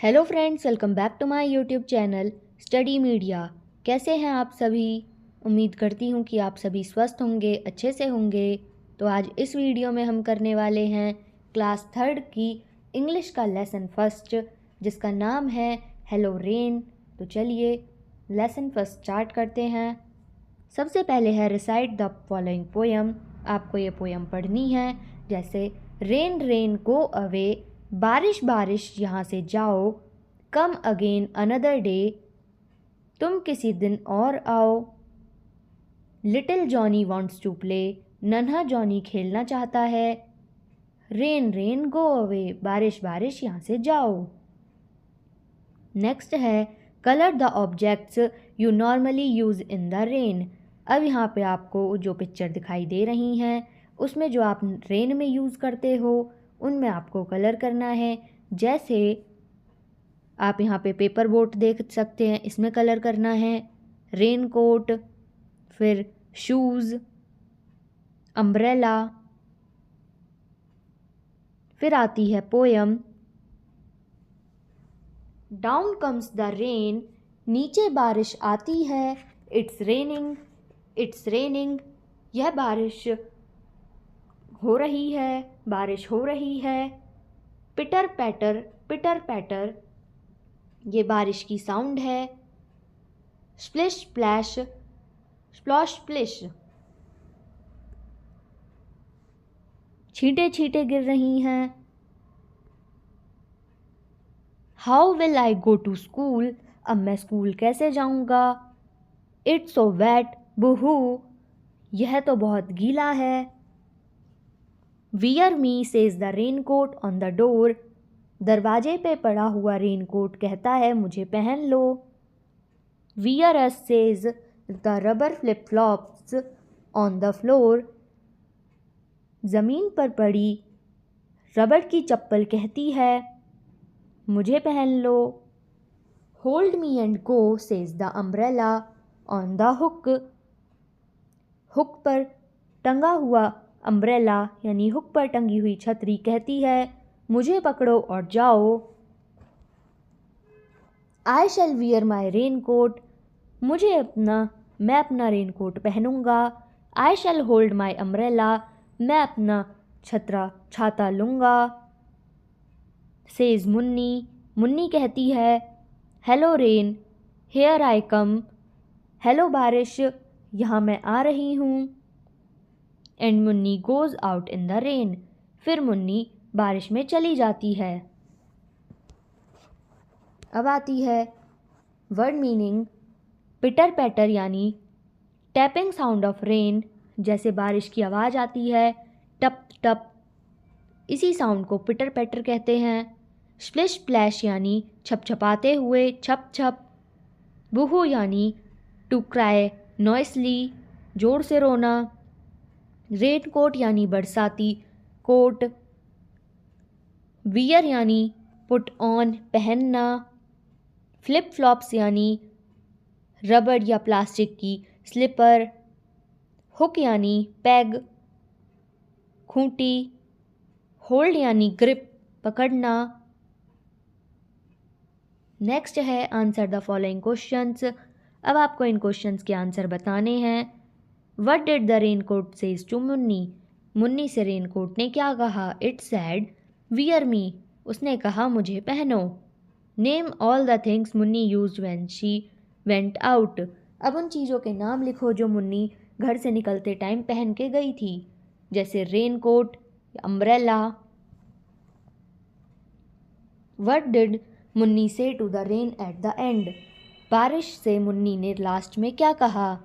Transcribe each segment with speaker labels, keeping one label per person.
Speaker 1: Hello friends, welcome back to my YouTube channel study media. कैसे हैं आप सभी? उम्मीद करती हूँ कि आप सभी स्वस्थ होंगे, अच्छे से होंगे। तो आज इस वीडियो में हम करने वाले हैं क्लास 3 की इंग्लिश का लेसन फर्स्ट, जिसका नाम है हेलो रेन। तो चलिए लेसन फर्स्ट स्टार्ट करते हैं। सबसे पहले है रिसाइट द फॉलोइंग पोएम। आपको ये पोएम पढ़नी है, जैसे रेन रेन गो अवे, बारिश बारिश यहाँ से जाओ, कम अगेन अनदर डे, तुम किसी दिन और आओ, little Johnny wants to play, नन्हा जॉनी खेलना चाहता है, रेन रेन गो अवे, बारिश बारिश यहाँ से जाओ। नेक्स्ट है colour the objects you normally use in the rain. अब यहाँ पे आपको जो पिक्चर दिखाई दे रही हैं उसमें जो आप रेन में यूज़ करते हो उनमें आपको कलर करना है। जैसे आप यहाँ पे पेपर बोट देख सकते हैं, इसमें कलर करना है, रेन कोट, फिर शूज़, अम्ब्रेला। फिर आती है poem down comes the rain, नीचे बारिश आती है, इट्स रेनिंग, इट्स रेनिंग, यह बारिश हो रही है, बारिश हो रही है, पिटर पैटर, पिटर पैटर, ये बारिश की साउंड है, स्प्लिश स्प्लैश, स्प्लॉश स्प्लिश, छींटे छींटे गिर रही हैं। How will I go to school, अब मैं स्कूल कैसे जाऊंगा, इट्स सो वेट, बुहू, यह तो बहुत गीला है, wear me says the raincoat on the door, दरवाजे पे पड़ा हुआ रेनकोट कहता है मुझे पहन लो, wear us says the rubber flip flops on the floor, ज़मीन पर पड़ी रबड़ की चप्पल कहती है मुझे पहन लो, hold me and go says the umbrella on the hook, hook पर टंगा हुआ अम्ब्रेला यानी हुक पर टंगी हुई छतरी कहती है मुझे पकड़ो और जाओ, I shall wear my rain coat, मैं अपना रेन कोट पहनूंगा, I shall hold my umbrella, मैं अपना छाता लूँगा, सेज मुन्नी, मुन्नी कहती है hello rain, here I come, hello बारिश, यहाँ मैं आ रही हूँ, and Munni goes out in the rain, फिर मुन्नी बारिश में चली जाती है। अब आती है वर्ड मीनिंग। पिटर पैटर यानी टैपिंग साउंड ऑफ रेन, जैसे बारिश की आवाज़ आती है टप टप, इसी साउंड को पिटर पैटर कहते हैं। स्प्लिश स्प्लैश यानी छपछपाते हुए, छप छप। बूहू यानी टू क्राई नॉइसली, जोर से रोना। रेन कोट यानी बरसाती कोट। वियर यानी पुट ऑन, पहनना। फ्लिप फ्लॉप्स यानी रबड़ या प्लास्टिक की स्लिपर। हुक यानी पैग, खूंटी। होल्ड यानी ग्रिप, पकड़ना। नेक्स्ट है आंसर द फॉलोइंग क्वेश्चंस। अब आपको इन क्वेश्चंस के आंसर बताने हैं। What did the raincoat says to Munni, Munni से रेनकोट ने क्या कहा। इट सैड वियर मी, उसने कहा मुझे पहनो। Name all the things Munni used when she went out, अब उन चीज़ों के नाम लिखो जो मुन्नी घर से निकलते टाइम पहन के गई थी, जैसे raincoat, umbrella. What did Munni say to the rain at the end, बारिश से मुन्नी ने लास्ट में क्या कहा।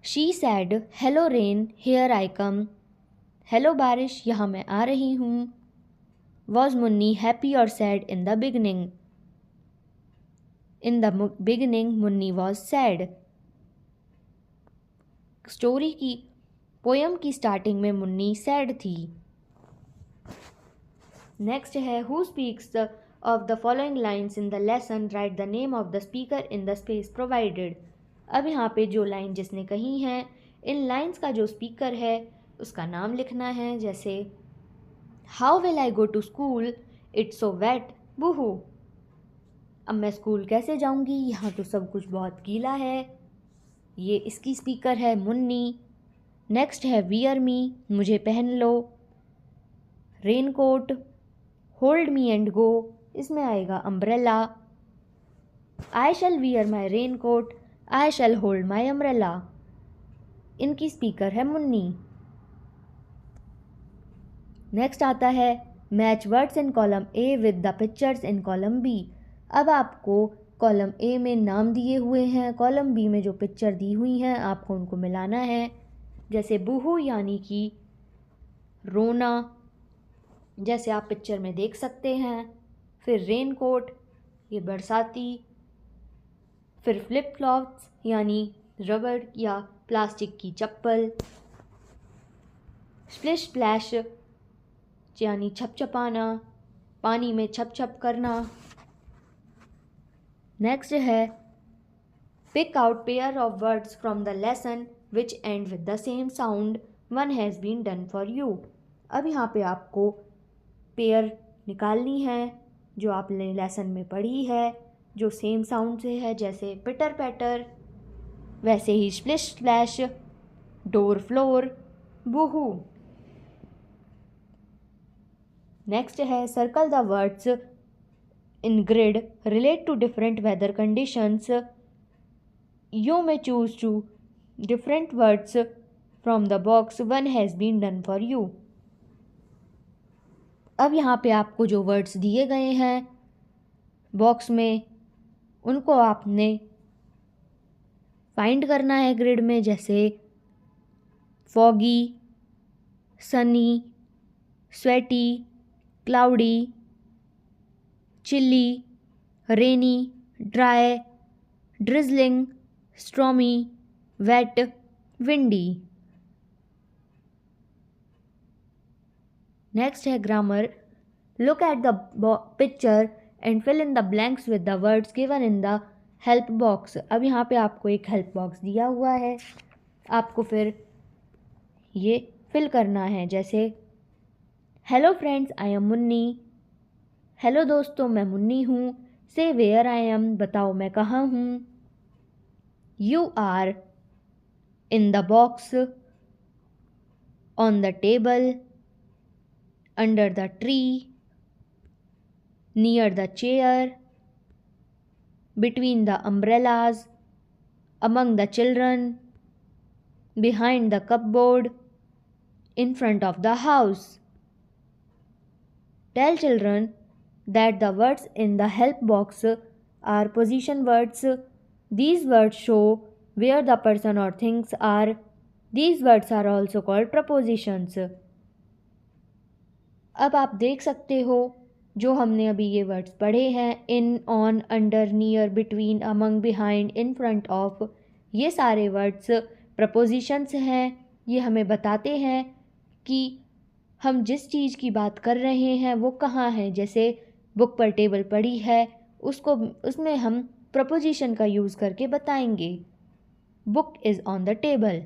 Speaker 1: She said hello rain, here I come, hello बारिश, यहाँ मैं आ रही हूँ। वॉज मुन्नी हैप्पी और sad in the beginning, in the beginning Munni was sad. Story की पोयम की स्टार्टिंग में मुन्नी सैड थी। नेक्स्ट है who speaks of the following lines in the lesson, right the name of the speaker in the space provided. अब यहाँ पे जो line जिसने कही है, इन लाइन्स का जो स्पीकर है उसका नाम लिखना है। जैसे how will I go to school, it's so wet, boohoo. अब मैं स्कूल कैसे जाऊंगी, यहाँ तो सब कुछ बहुत गीला है। ये इसकी स्पीकर है मुन्नी। नेक्स्ट है वियर मी, मुझे पहन लो। Raincoat, hold me and go, इसमें आएगा umbrella. I shall wear my raincoat, I shall hold my umbrella, इनकी स्पीकर है मुन्नी। नेक्स्ट आता है match words in column A with the pictures in column B. अब आपको कॉलम ए में नाम दिए हुए हैं, कॉलम बी में जो पिक्चर दी हुई हैं आपको उनको मिलाना है। जैसे बूहू यानी कि रोना, जैसे आप पिक्चर में देख सकते हैं। फिर रेनकोट, ये बरसाती। फिर फ्लिप फ्लॉप्स यानी रबड़ या प्लास्टिक की चप्पल। स्प्लिश स्प्लैश यानी छपछपाना, पानी में छप छप करना। नेक्स्ट है pick out pair of words from the lesson which end with the same sound, one has been done for you. अब यहाँ पे आपको पेयर निकालनी है जो आपने लेसन में पढ़ी है, जो सेम साउंड से है। जैसे पिटर पैटर, वैसे ही splish splash, door floor, boohoo. Next है circle the words in grid relate to different weather conditions, you may choose two different words from the box, one has been done for you. अब यहाँ पे आपको जो words दिए गए हैं box में, उनको आपने फाइंड करना है ग्रिड में। जैसे foggy, sunny, sweaty, cloudy, chilly, rainy, dry, drizzling, stormy, wet, windy. Next है grammar. Look at the picture and fill in the blanks with the words given in the help box. अब यहाँ पे आपको एक help box दिया हुआ है, आपको फिर ये फिल करना है। जैसे hello friends, I am Munni. Hello दोस्तों, मैं मुन्नी हूँ। से वेयर आई एम, बताओ मैं कहाँ हूँ। You are in the box, on the table, under the tree, near the chair, between the umbrellas, among the children, behind the cupboard, in front of the house. Tell children that the words in the help box are position words. These words show where the person or things are. These words are also called prepositions. अब आप देख सकते हो जो हमने अभी ये words पढ़े हैं, in, on, under, near, between, among, behind, in front of, ये सारे वर्ड्स प्रपोजिशंस हैं। ये हमें बताते हैं कि हम जिस चीज़ की बात कर रहे हैं वो कहाँ है। जैसे बुक पर टेबल पड़ी है, उसमें हम प्रपोजिशन का यूज़ करके बताएंगे, book is on the table.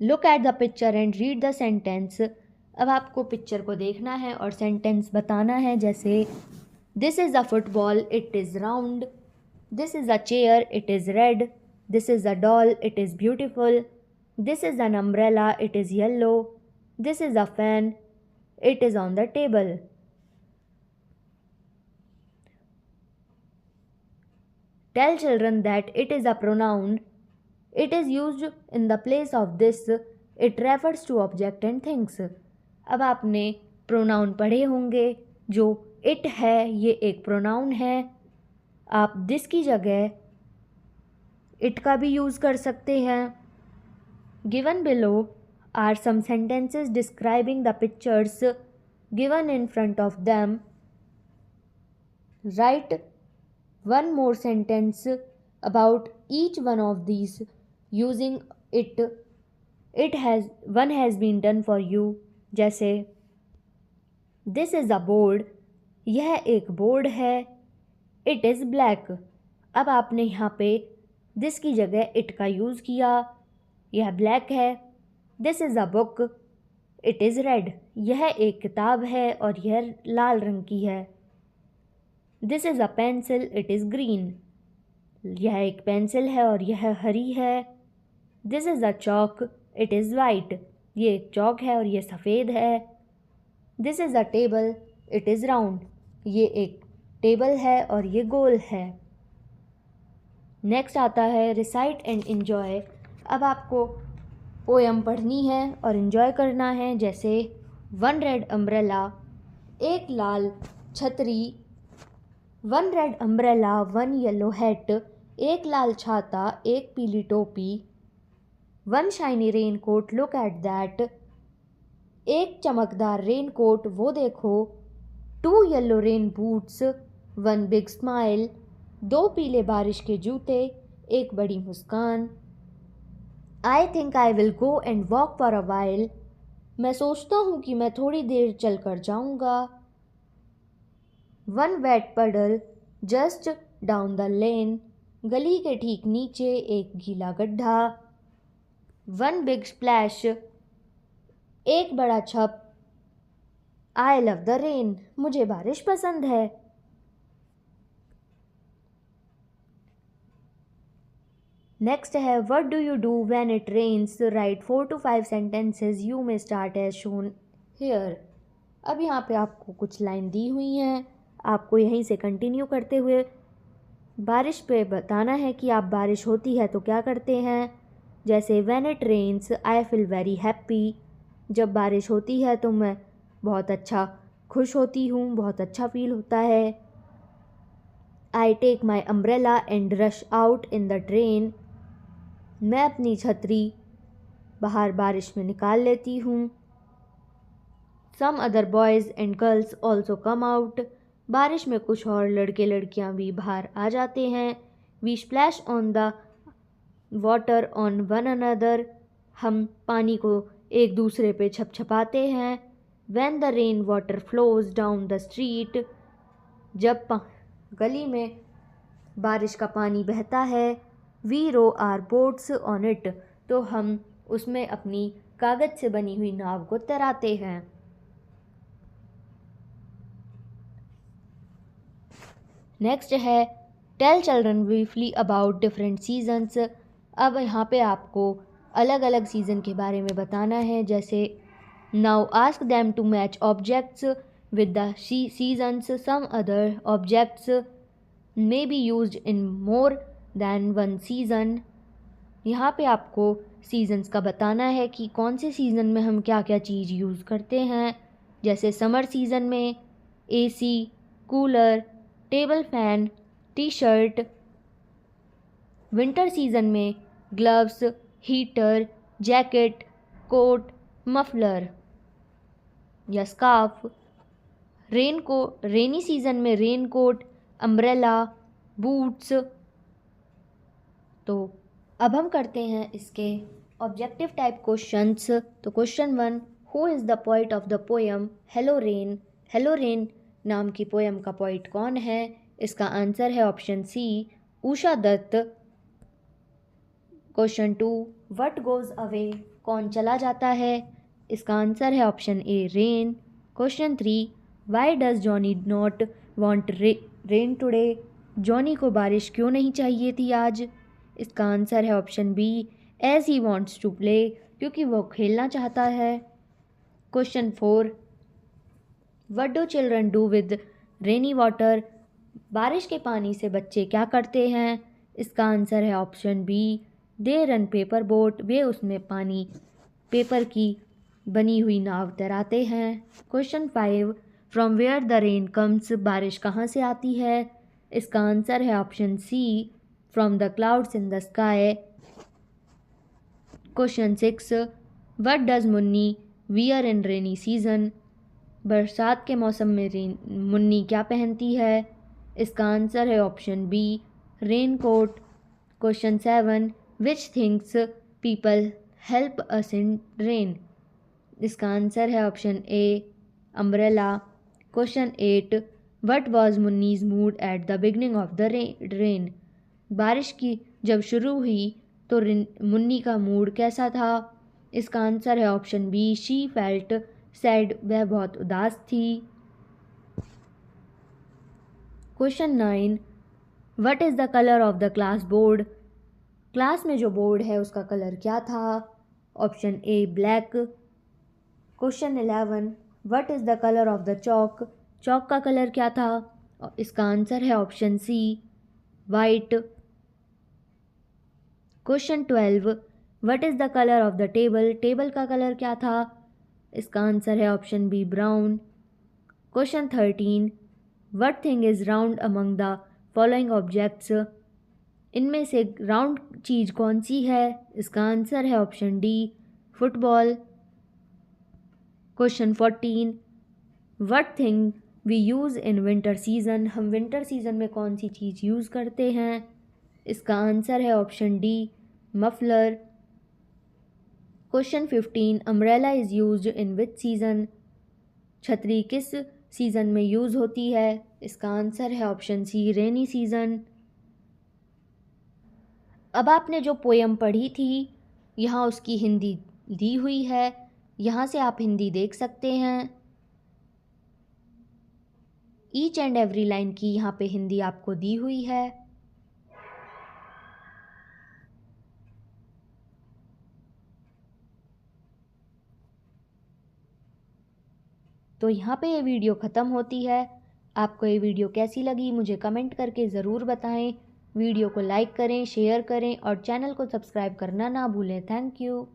Speaker 1: Look at the picture and read the sentence. अब आपको पिक्चर को देखना है और सेंटेंस बताना है। जैसे this is a football, it is round. This is a chair, it is red. This is a doll, it is beautiful. This is an umbrella, it is yellow. This is a fan, it is on the table. Tell children that it is a pronoun. It is used in the place of this. It refers to object and things. अब आपने pronoun पढ़े होंगे। जो it है ये एक pronoun है। आप दिस की जगह इट का भी यूज़ कर सकते हैं। Given below are some sentences describing the pictures given in front of them. Write one more sentence about each one of these using it. One has been done for you. जैसे this is a board, यह एक board है। it is black, अब आपने यहाँ पे this की जगह it का यूज़ किया, यह ब्लैक है। this is a book, it is red, यह एक किताब है और यह लाल रंग की है। This is a pencil, it is green. यह एक पेंसिल है और यह हरी है। This is a chalk, it is white. ये एक चॉक है और ये सफ़ेद है। This is a table, it is round. ये एक टेबल है और ये गोल है। नेक्स्ट आता है रिसाइट एंड इन्जॉय। अब आपको पोयम पढ़नी है और इन्जॉय करना है। जैसे वन रेड अम्ब्रेला, एक लाल छतरी। One red umbrella, one yellow hat, एक लाल छाता, एक पीली टोपी। One shiny rain coat, look at that, एक चमकदार रेन कोट, वो देखो। Two yellow rain boots, one big smile, दो पीले बारिश के जूते, एक बड़ी मुस्कान। I think I will go and walk for a while, मैं सोचता हूँ कि मैं थोड़ी देर चल कर जाऊँगा। वन वेट पडल, जस्ट डाउन द लेन, गली के ठीक नीचे एक गीला गड्ढा। वन बिग स्प्लैश, एक बड़ा छप। आई लव द रेन, मुझे बारिश पसंद है। नेक्स्ट है what do you do when it rains, write 4 to 5 sentences, you may start as shown here. अब यहाँ पे आपको कुछ लाइन दी हुई हैं, आपको यहीं से कंटिन्यू करते हुए बारिश पे बताना है कि आप बारिश होती है तो क्या करते हैं। जैसे when it rains I feel very happy, जब बारिश होती है तो मैं बहुत अच्छा खुश होती हूँ, बहुत अच्छा फील होता है। I take my umbrella and rush out in the train, मैं अपनी छतरी बाहर बारिश में निकाल लेती हूँ। Some other boys and girls also come out, बारिश में कुछ और लड़के लड़कियाँ भी बाहर आ जाते हैं। We splash on the water on one another, हम पानी को एक दूसरे पे छपछपाते हैं। When the rain water flows down the street, जब गली में बारिश का पानी बहता है। We row our boats on it, तो हम उसमें अपनी कागज़ से बनी हुई नाव को तैराते हैं। नेक्स्ट है tell children briefly about different seasons. अब यहाँ पे आपको अलग अलग सीज़न के बारे में बताना है। जैसे now ask them to match objects with the seasons, some other objects may be used in more than one season. यहाँ पे आपको सीजन्स का बताना है कि कौन से सीज़न में हम क्या क्या चीज़ यूज़ करते हैं। जैसे समर सीज़न में AC, cooler, table fan, T shirt. Winter season में gloves, heater, jacket, coat, muffler या स्कार्फ। रेनी सीज़न में रेन कोट, अम्ब्रेला, बूट्स। तो अब हम करते हैं इसके ऑब्जेक्टिव टाइप क्वेश्चंस। तो question 1, who is the poet of the poem hello rain. Hello rain नाम की पोएम का पोइट कौन है? इसका आंसर है option C, Usha Dutt. Question 2, what goes away, कौन चला जाता है? इसका आंसर है option A, rain. Question 3, why does Johnny not want rain today, Johnny को बारिश क्यों नहीं चाहिए थी आज? इसका आंसर है option B, as he wants to play, क्योंकि वो खेलना चाहता है। Question 4, what do children do with rainy water, बारिश के पानी से बच्चे क्या करते हैं? इसका आंसर है option B, they run paper boat, वे उसमें पेपर की बनी हुई नाव तैराते हैं। Question 5, from where the rain comes, बारिश कहाँ से आती है? इसका आंसर है option C, from the clouds in the sky. Question 6, what does Munni wear in rainy season, बरसात के मौसम में मुन्नी क्या पहनती है? इसका आंसर है option B, rain coat. Question 7, which things people help us in rain, इसका आंसर है option A, umbrella. Question 8, what was Munni's mood at the beginning of the rain, बारिश की जब शुरू हुई तो मुन्नी का मूड कैसा था? इसका आंसर है option B, she felt sad, वह बहुत उदास थी। Question 9, what is the colour of the class board? Class में जो बोर्ड है उसका कलर क्या था? Option A black. Question 11, what is the colour of the chalk? Chalk का कलर क्या था? इसका आंसर है option C white. Question 12, what is the colour of the table? Table का कलर क्या था? इसका आंसर है option B brown. Question 13, what thing is round among the following objects? इनमें से राउंड चीज़ कौन सी है? इसका आंसर है option D football. Question 14, what thing we use in winter season? हम विंटर सीज़न में कौन सी चीज़ यूज़ करते हैं? इसका आंसर है option D muffler. Question 15, umbrella is used in which season? छतरी किस सीज़न में यूज़ होती है? इसका आंसर है ऑप्शन सी रेनी सीज़न। अब आपने जो पोयम पढ़ी थी यहाँ उसकी हिंदी दी हुई है, यहाँ से आप हिंदी देख सकते हैं। ईच एंड एवरी लाइन की यहाँ पे हिंदी आपको दी हुई है। तो यहाँ पे ये वीडियो ख़त्म होती है। आपको ये वीडियो कैसी लगी मुझे कमेंट करके ज़रूर बताएं। वीडियो को लाइक करें, शेयर करें और चैनल को सब्सक्राइब करना ना भूलें। Thank you.